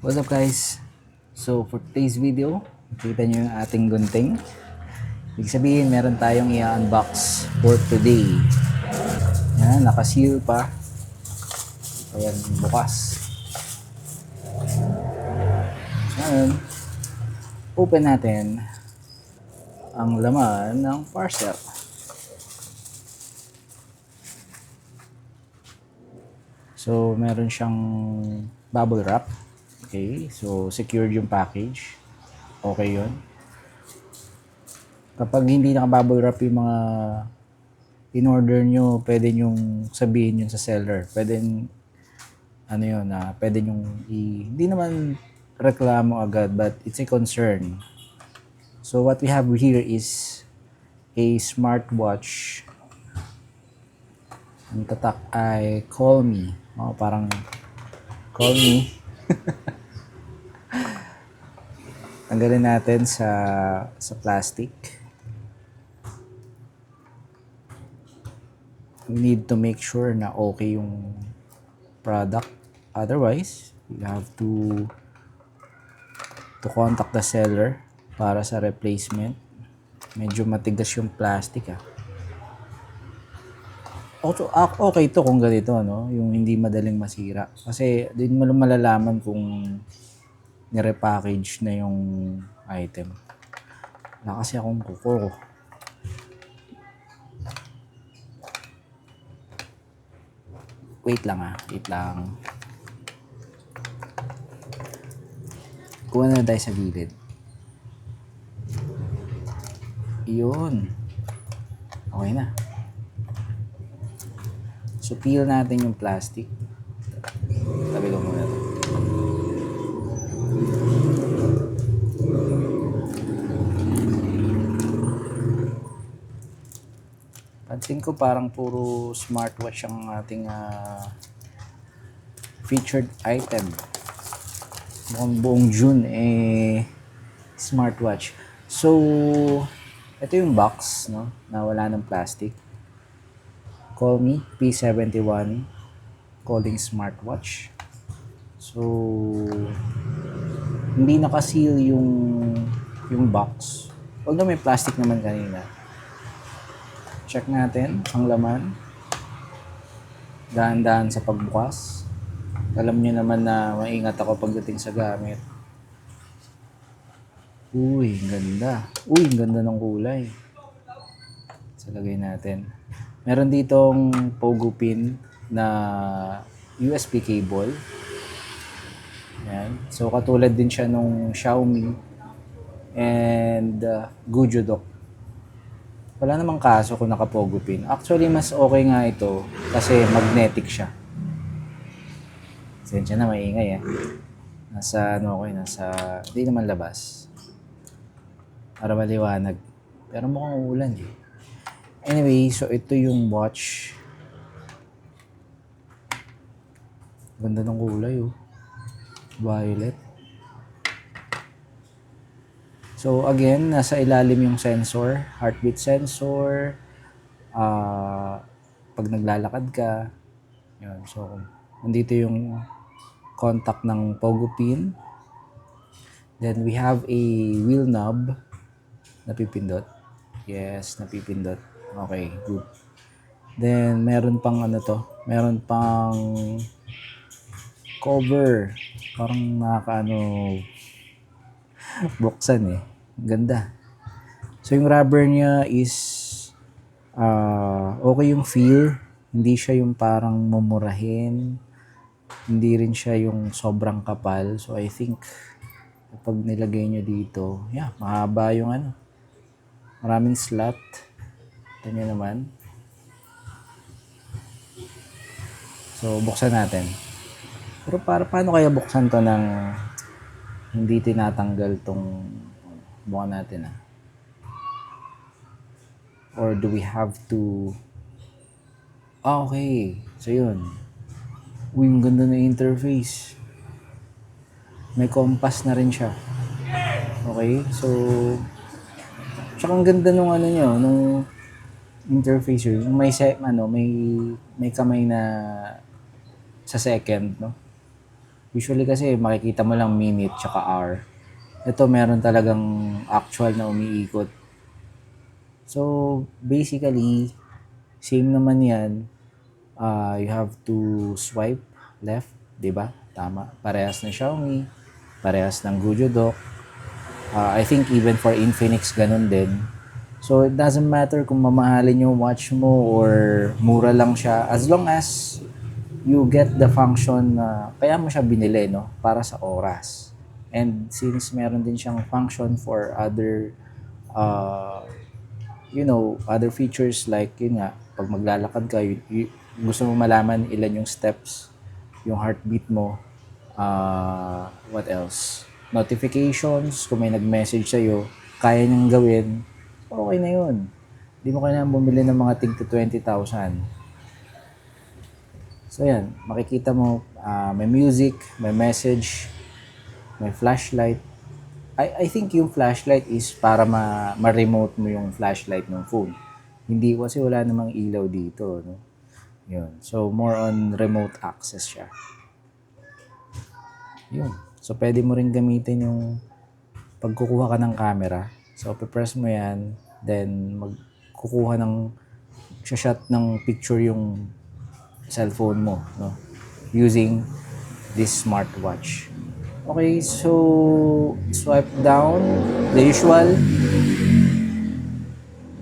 What's up guys? So for today's video, nakita nyo yung ating gunting. Ibig sabihin meron tayong i-unbox for today. Yan, naka-seal pa. Ayan, bukas. So ngayon, open natin ang laman ng parcel. So meron siyang bubble wrap. Okay, so secured yung package. Okay yun. Kapag hindi naka-bubble wrap yung mga in-order nyo, pwede nyong sabihin yun sa seller. Pwede ano yun, pwede nyong hindi naman reklamo agad, but it's a concern. So what we have here is a smartwatch. Ang tatak ay call me. Parang call me. Tanggalin natin sa plastic. We need to make sure na okay yung product. Otherwise, you have to contact the seller para sa replacement. Medyo matigas yung plastic Also, okay to kung ganito, no? Yung hindi madaling masira. Kasi din mo malalaman kung nirepackage na yung item. Wala kasi akong kuko. Wait lang wait lang. Kuha na tayo sa gilid. Yun. Okay na. So, peel natin yung plastic. Tabi ko muna ito. Pansin ko parang puro smartwatch ang ating featured item. Mukhang buong June smartwatch. So, ito yung box, no? Na wala ng plastic. Call me P71 calling smartwatch. So, hindi naka-seal yung box. Although may plastic naman kanina. Check natin ang laman. Dahan-dahan sa pagbukas. Alam niyo naman na maingat ako pagdating sa gamit. Uy, ganda. Uy, ganda ng kulay. So, lagay natin. Meron ditong pogo pin na USB cable. Yan. So, katulad din siya nung Xiaomi and Gujo Dock. Wala namang kaso kung naka-pogo pin. Actually, mas okay nga ito kasi magnetic siya. Sensya na, maingay Nasa, hindi naman labas. Para maliwanag. Pero mukhang ulan Anyway, so ito yung watch. Ganda ng kulay Violet. So again, nasa ilalim yung sensor, heartbeat sensor. Pag naglalakad ka, yun. So nandito yung contact ng pogo pin. Then we have a wheel knob. Napipindot. Yes, napipindot. Okay, good. Then meron pang meron pang cover. Parang buksan Ganda. So yung rubber niya is okay yung feel. Hindi siya yung parang mumurahin. Hindi rin siya yung sobrang kapal. So I think kapag nilagay nyo dito, mahaba yung maraming slot. Ito nyo naman. So buksan natin. Pero paano kaya buksan to ng hindi tinatanggal tong mukha natin Or do we have to... okay. So yun. Uy, ang ganda na interface. May compass na rin siya. Okay, so... tsaka ang ganda nung nung interface yun. May kamay na sa second, no? Usually kasi makikita mo lang minute tsaka hour. Ito meron talagang actual na umiikot. So basically, same naman yan. You have to swipe left, di ba? Tama. Parehas ng Xiaomi, parehas ng Gojodoc. I think even for Infinix, ganun din. So, it doesn't matter kung mamahalin yung watch mo or mura lang siya. As long as you get the function na kaya mo siya binili, no? Para sa oras. And since meron din siyang function for other, other features like, yun nga, pag maglalakad ka, gusto mo malaman ilan yung steps, yung heartbeat mo, what else? Notifications, kung may nag-message sa'yo, kaya niyang gawin, okay na yun. Hindi mo kailangan bumili ng mga tig to 20,000. So yan, makikita mo, may music, may message, may flashlight. I think yung flashlight is para ma-remote mo yung flashlight ng phone. Hindi kasi wala namang ilaw dito, no? Yun. So, more on remote access siya. Yun. So, pwede mo rin gamitin yung pagkukuha ka ng camera. So, press mo yan, then magkukuha ng shot ng picture yung cellphone mo, no? Using this smartwatch. Okay, so swipe down, the usual.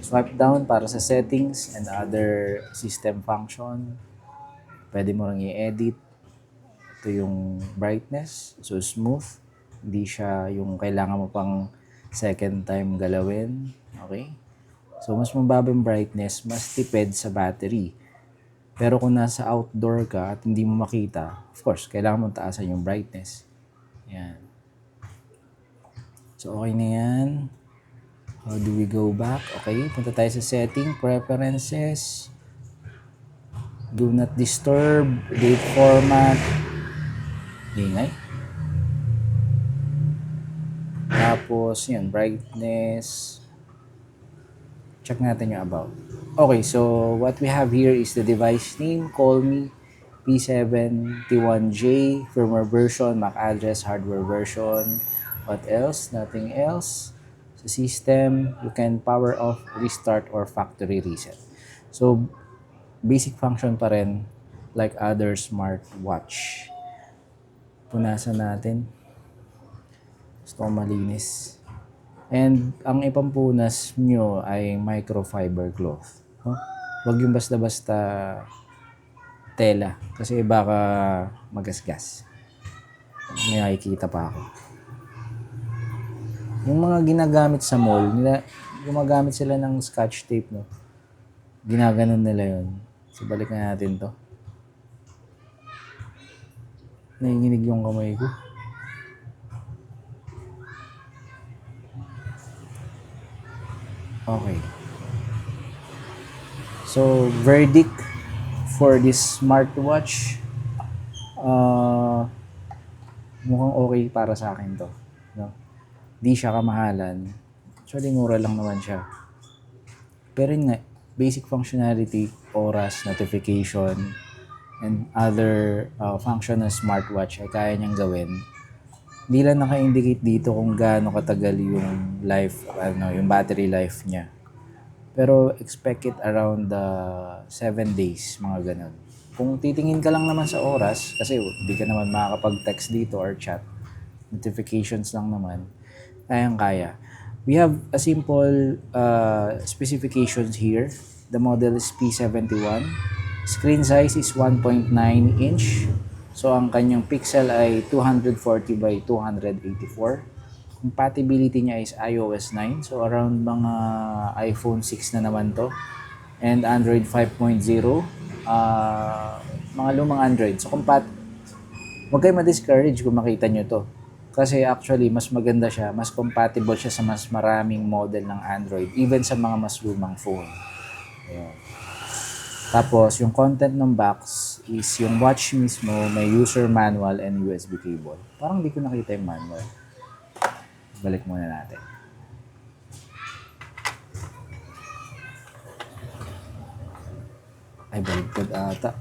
Swipe down para sa settings and other system function. Pwede mo rin i-edit. Ito yung brightness, so smooth. Hindi siya yung kailangan mo pang second time galawin. Okay? So, mas mababa yung brightness, mas tipid sa battery. Pero kung nasa outdoor ka at hindi mo makita, of course, kailangan mo taasan yung brightness. Yan. So, okay na yan. How do we go back? Okay, punta tayo sa setting, preferences, do not disturb, date format, ingay. Tapos, yun, brightness. Check natin yung about. Okay, so what we have here is the device name, Callme P71J, firmware version, MAC address, hardware version. What else? Nothing else. Sa system, you can power off, restart, or factory reset. So, basic function pa rin like other smartwatch. Punasan natin. Gusto ko malinis. And ang ipampunas nyo ay microfiber cloth. Huh? Huwag yung basta-basta tela. Kasi baka magasgas. May nakikita pa ako. Yung mga ginagamit sa mall, gumagamit sila ng scotch tape, no? Ginaganon nila yun. So, balik na natin to. Nanginginig yung kamay ko. Okay. So, verdict for this smartwatch. Mukhang okay para sa akin to. No? Di siya kamahalan. Actually, mura lang naman siya. Pero yun nga, basic functionality, oras, notification, and other function ng smartwatch ay kaya niyang gawin. Hindi lang naka-indicate dito kung gaano katagal yung yung battery life niya. Pero expect it around 7 days, mga ganun. Kung titingin ka lang naman sa oras, kasi hindi ka naman makakapag-text dito or chat, notifications lang naman, kayang-kaya. We have a simple specifications here. The model is P71. Screen size is 1.9 inch. So, ang kanyang pixel ay 240 by 284. Compatibility niya is iOS 9. So, around mga iPhone 6 na naman to. And Android 5.0. Mga lumang Android. So, huwag kayo ma-discourage kung makita nyo to. Kasi actually, mas maganda siya. Mas compatible siya sa mas maraming model ng Android. Even sa mga mas lumang phone. Ayan. Tapos, yung content ng box is yung watch mismo, may user manual and USB cable. Parang di ko nakita yung manual. Balik muna natin. Ay, baligtad ata.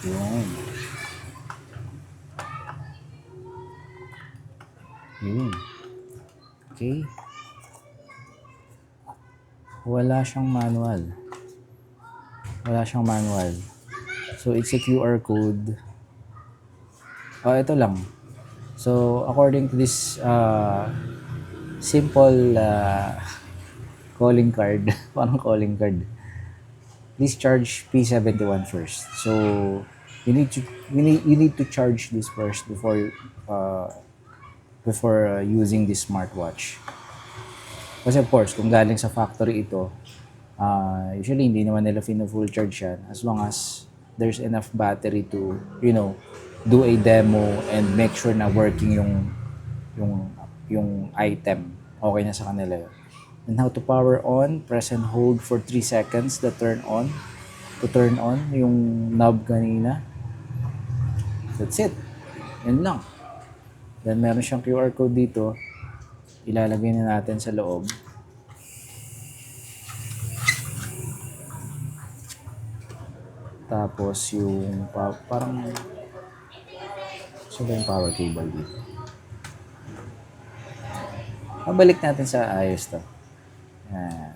Yun. Yun. Okay. Wala siyang manual. Wala siyang manual. So, it's a QR code. Oh, ito lang. So, according to this simple calling card, parang calling card, please charge P71 first. So, you need to charge this first before using this smartwatch. Kasi of course, kung galing sa factory ito, usually hindi naman nila full charge yan as long as there's enough battery to, do a demo and make sure na working yung yung item. Okay na sa kanila yun. And how to power on, press and hold for 3 seconds to turn on yung knob kanina. That's it. Yan lang. Then meron siyang QR code dito. Ilalagay na natin sa loob. Tapos yung parang yung power cable dito. Pabalik natin sa ayos to. Yan.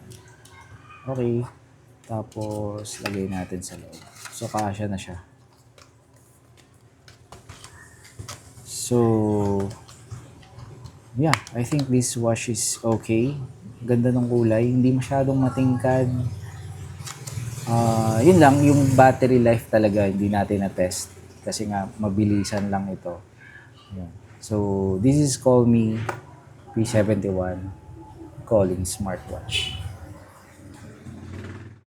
Okay. Tapos lagay natin sa loob. So kasya na siya. So yeah, I think this watch is okay. Ganda ng kulay, hindi masyadong matingkad. Yun lang, yung battery life talaga hindi natin na-test kasi nga mabilisan lang ito. Yan. So this is Call Me P71 calling smartwatch.